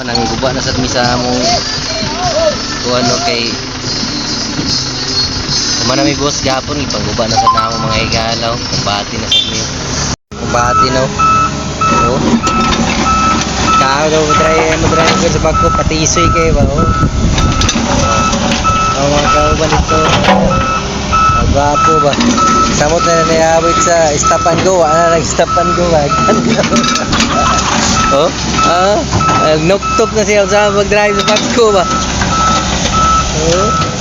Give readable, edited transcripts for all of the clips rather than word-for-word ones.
Nangguba na sa misa mo kung ano kay kumanami boss gapon ipangguba na sa namo mga igalaw kumbati na sa mi kumbati no oh kao daw mo try ko sa bako pati isoy kay ba oh mga kauban ito gwapo ba samot na nayabot sa istapan go ana nag-istapan go oh nuktok na siya sa mag-drive sa Pasko ba oh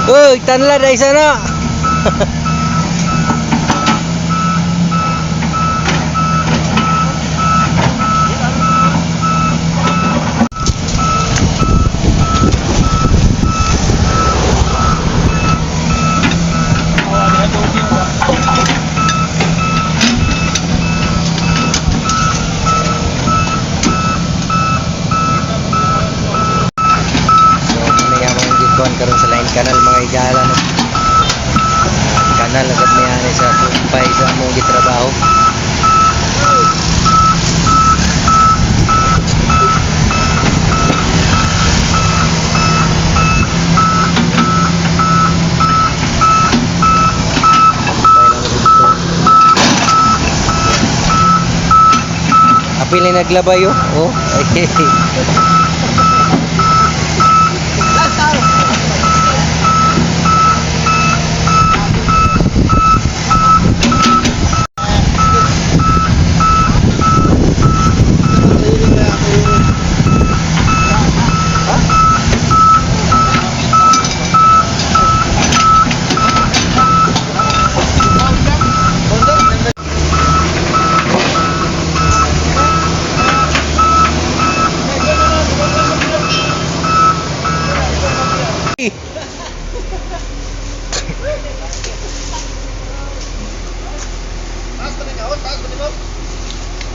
Uy, tanla dari sana. Karon sa lain kanal mga igala no? Kanal agad niya sa sumpay sa among gitrabaho apil na naglabay oh okay.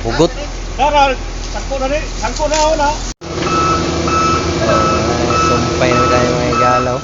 Hugot. Daral, sangko na ako na. Sumpay na tayo mga igalaw.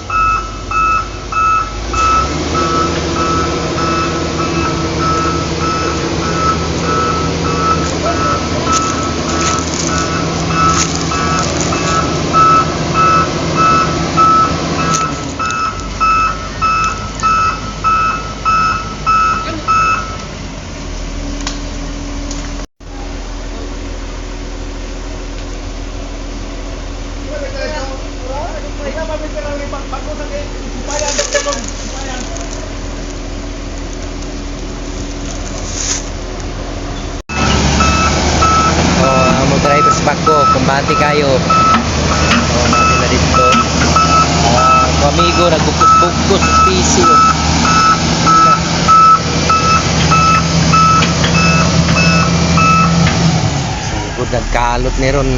Bako, kumbati kayo. Natin na dito. Amigo, nagbukos-bukos sa PC. Sugod, nagkalot ni ron.